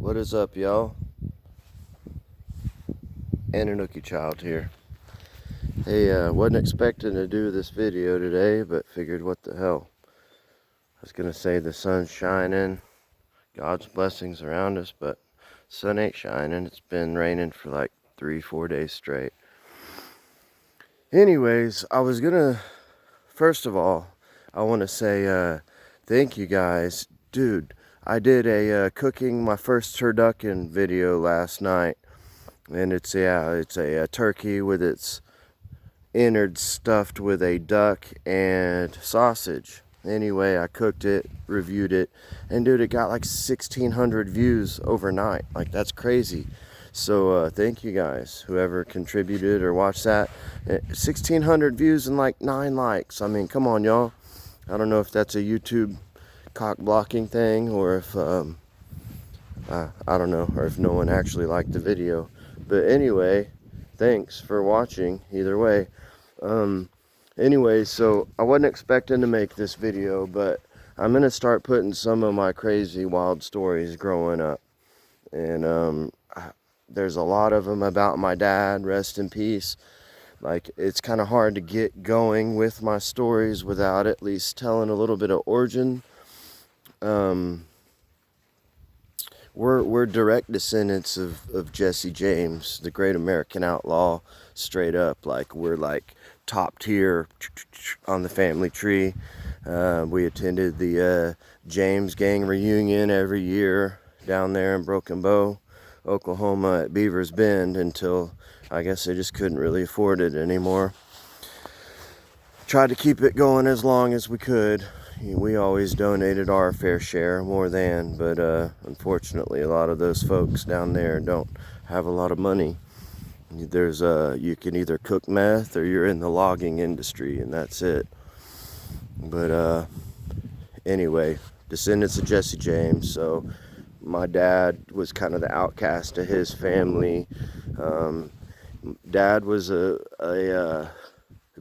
What is up, y'all? Anunnaki Child here. Hey, wasn't expecting to do this video today, but figured what the hell. I was gonna say the sun's shining, God's blessings around us, but sun ain't shining. It's been raining for like 3-4 days straight. Anyways, first of all, I want to say thank you guys. Dude, I did a cooking my first turducken video last night. And it's a turkey with its innards stuffed with a duck and sausage. Anyway, I cooked it, reviewed it, and dude, it got like 1,600 views overnight. Like, that's crazy. So thank you guys, whoever contributed or watched that. 1,600 views and like 9 likes. I mean, come on, y'all. I don't know if that's a YouTube cock blocking thing, or if I don't know, or if no one actually liked the video. But anyway, thanks for watching either way. Anyway, so I wasn't expecting to make this video, but I'm going to start putting some of my crazy wild stories growing up. And there's a lot of them about my dad, rest in peace. Like, it's kind of hard to get going with my stories without at least telling a little bit of origin. We're direct descendants of Jesse James, the great American outlaw, straight up. Like, we're like top tier on the family tree. We attended the James gang reunion every year down there in Broken Bow, Oklahoma at Beaver's Bend, until I guess they just couldn't really afford it anymore. Tried to keep it going as long as we could. We always donated our fair share, more than, but unfortunately a lot of those folks down there don't have a lot of money. There's you can either cook meth or you're in the logging industry, and that's it. But anyway, descendants of Jesse James. So my dad was kind of the outcast of his family. Dad was a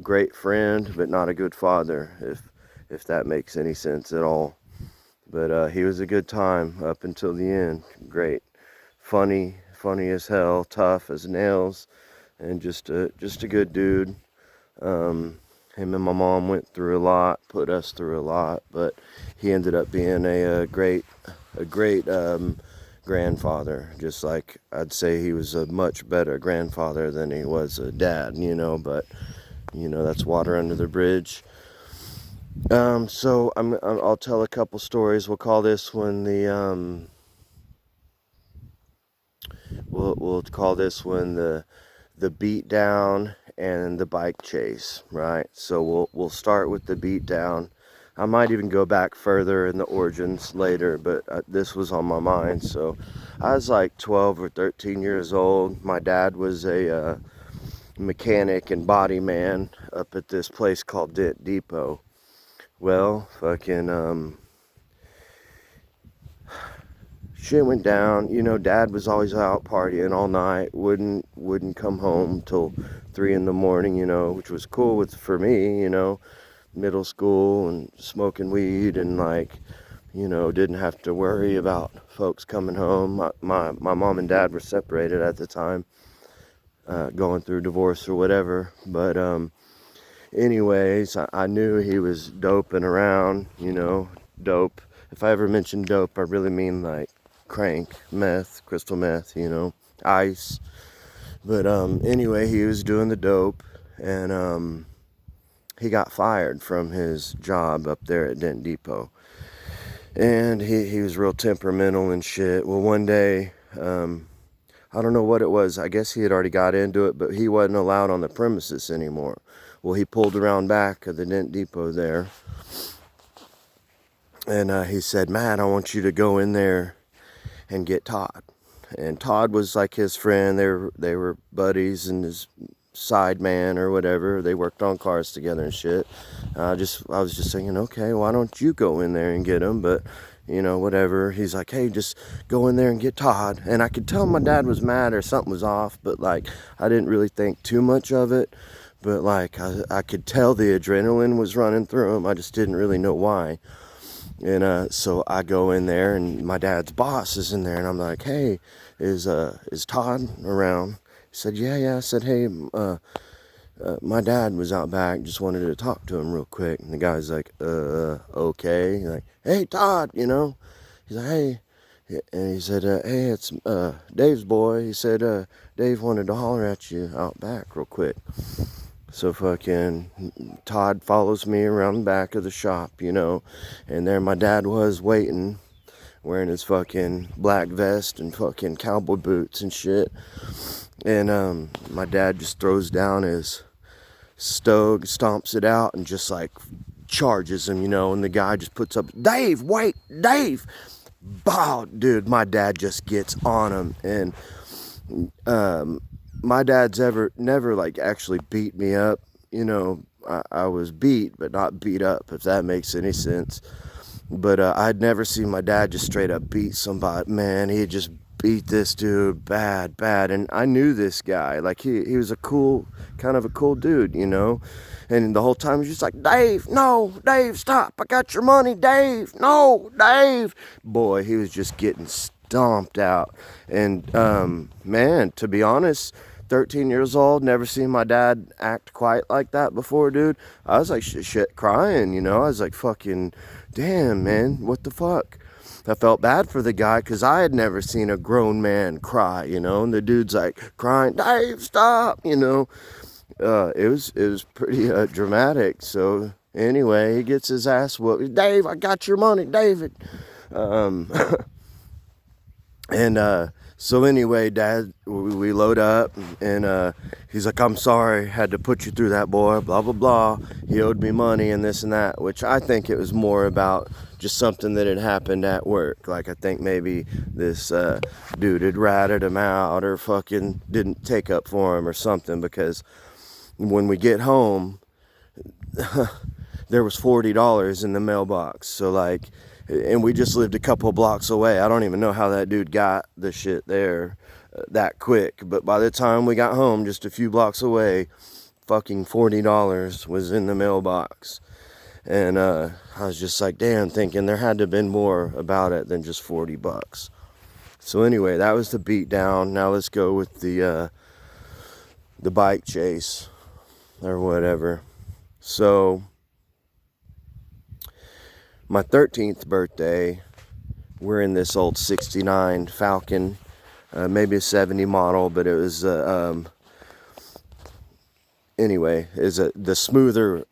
great friend, but not a good father, if that makes any sense at all. But he was a good time up until the end. Great, funny as hell, tough as nails, and just a good dude. Him and my mom went through a lot, put us through a lot, but he ended up being a great grandfather. Just like, I'd say he was a much better grandfather than he was a dad, but that's water under the bridge. So I'll tell a couple stories. We'll call this one the we'll call this one the beatdown and the bike chase, right? So we'll start with the beatdown. I might even go back further in the origins later, but this was on my mind. So I was like 12 or 13 years old. My dad was a mechanic and body man up at this place called Dent Depot. Well, fucking, shit went down. Dad was always out partying all night. Wouldn't come home till 3 in the morning, which was cool for me, middle school and smoking weed, and like, didn't have to worry about folks coming home. My mom and dad were separated at the time, going through divorce or whatever. But, anyways, I knew he was doping around, dope. If I ever mention dope, I really mean like crank, meth, crystal meth, ice. But anyway, he was doing the dope, and he got fired from his job up there at Dent Depot. And he was real temperamental and shit. Well, one day, I don't know what it was. I guess he had already got into it, but he wasn't allowed on the premises anymore. Well, he pulled around back of the Dent Depot there, and he said, "Matt, I want you to go in there and get Todd." And Todd was like his friend. They were buddies and his side man or whatever. They worked on cars together and shit. I was just thinking, okay, why don't you go in there and get him? But whatever. He's like, "Hey, just go in there and get Todd." And I could tell my dad was mad or something was off, but like, I didn't really think too much of it. But like, I could tell the adrenaline was running through him. I just didn't really know why. And so I go in there, and my dad's boss is in there, and I'm like, hey, is Todd around? He said, yeah. I said, hey, my dad was out back, just wanted to talk to him real quick. And the guy's like, okay. He's like, hey, Todd, you know. He's like, hey. And he said, hey, it's Dave's boy. He said, Dave wanted to holler at you out back real quick. So fucking Todd follows me around the back of the shop, you know. And there my dad was waiting, wearing his fucking black vest and fucking cowboy boots and shit. And my dad just throws down his stove, stomps it out, and just like charges him, you know. And the guy just puts up, Dave, wait, Dave. Bow, dude, my dad just gets on him. And my dad's never like actually beat me up, you know. I was beat, but not beat up, if that makes any sense. But I'd never seen my dad just straight up beat somebody. Man, he just beat this dude bad. And I knew this guy. Like, he was kind of a cool dude, you know. And the whole time he was just like, Dave, no, Dave, stop. I got your money, Dave. No, Dave. Boy, he was just getting stomped out. And, man, to be honest, 13 years old, never seen my dad act quite like that before, dude. I was like shit crying, you know. I was like, fucking, damn, man, what the fuck? I felt bad for the guy because I had never seen a grown man cry, you know. And the dude's like crying, Dave, stop, you know. It was pretty dramatic. So anyway, he gets his ass whooped. Dave, I got your money, David. And so anyway, Dad, we load up, and he's like, I'm sorry, had to put you through that, boy, blah, blah, blah. He owed me money and this and that, which I think it was more about just something that had happened at work. Like, I think maybe this dude had ratted him out or fucking didn't take up for him or something, because when we get home, there was $40 in the mailbox. So like, and we just lived a couple blocks away. I don't even know how that dude got the shit there that quick. But by the time we got home, just a few blocks away, fucking $40 was in the mailbox. And I was just like, damn, thinking there had to have been more about it than just $40. So anyway, that was the beatdown. Now let's go with the bike chase or whatever. So my 13th birthday, we're in this old 69 Falcon, maybe a 70 model, but it was anyway, is the smoother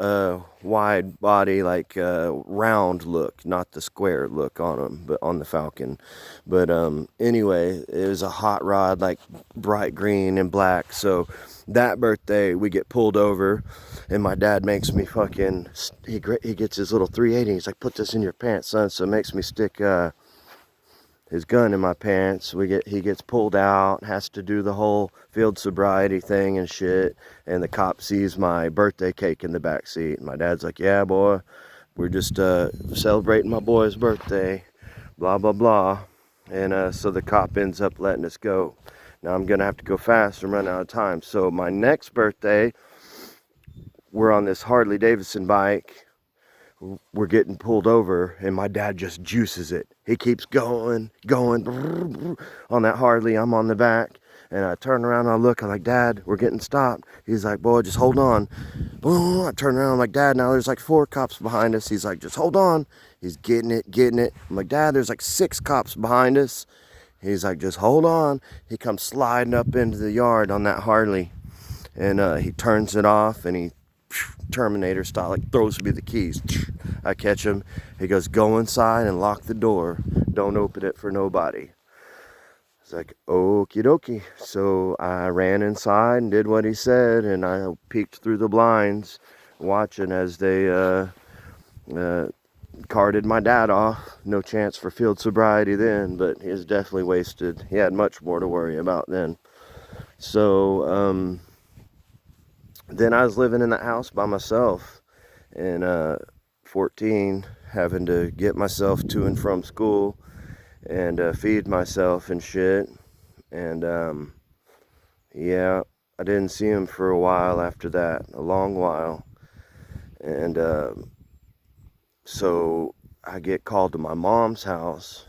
wide body, like round look, not the square look on them, but on the Falcon. But anyway, it was a hot rod, like bright green and black. So that birthday we get pulled over, and my dad makes me fucking, he gets his little 380, he's like, put this in your pants, son. So it makes me stick his gun in my pants. He gets pulled out, has to do the whole field sobriety thing and shit. And the cop sees my birthday cake in the back seat. And my dad's like, yeah, boy, we're just celebrating my boy's birthday, blah, blah, blah. And so the cop ends up letting us go. Now I'm gonna have to go fast and run out of time. So my next birthday, we're on this Harley Davidson bike. We're getting pulled over, and my dad just juices it. He keeps going on that Harley. I'm on the back, and I turn around and I look. I'm like, Dad, we're getting stopped. He's like, boy, just hold on. I turn around. I'm like, Dad, now there's like 4 cops behind us. He's like, just hold on. He's getting it. I'm like, Dad, there's like 6 cops behind us. He's like, just hold on. He comes sliding up into the yard on that Harley, and he turns it off, and he Terminator style, like throws me the keys. I catch him. He goes, go inside and lock the door. Don't open it for nobody. It's like, okie dokie. So I ran inside and did what he said, and I peeked through the blinds, watching as they carted my dad off. No chance for field sobriety then, but he was definitely wasted. He had much more to worry about then. So then I was living in that house by myself, and 14, having to get myself to and from school and feed myself and shit. And yeah, I didn't see him for a while after that, a long while. And so I get called to my mom's house.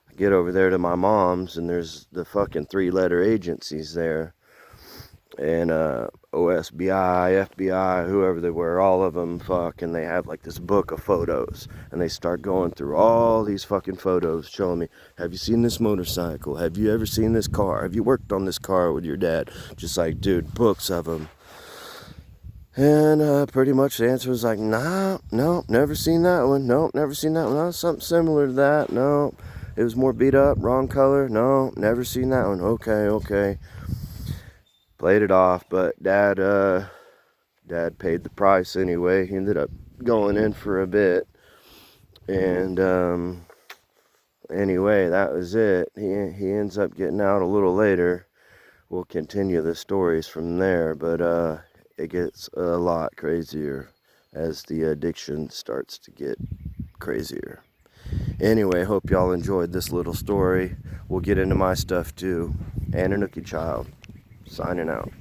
I get over there to my mom's, and there's the fucking 3-letter agencies there. And OSBI, FBI, whoever they were, all of them, and they have like this book of photos, and they start going through all these fucking photos, showing me, have you seen this motorcycle? Have you ever seen this car? Have you worked on this car with your dad? Just like, dude, books of them. And pretty much the answer was like, nah, no, never seen that one. Nope, never seen that one. Oh, something similar to that. No, it was more beat up, wrong color. No, never seen that one. Okay. Played it off, but Dad paid the price anyway. He ended up going in for a bit, and anyway, that was it. He ends up getting out a little later. We'll continue the stories from there, but it gets a lot crazier as the addiction starts to get crazier. Anyway, hope y'all enjoyed this little story. We'll get into my stuff too. Ananookie Child, signing out.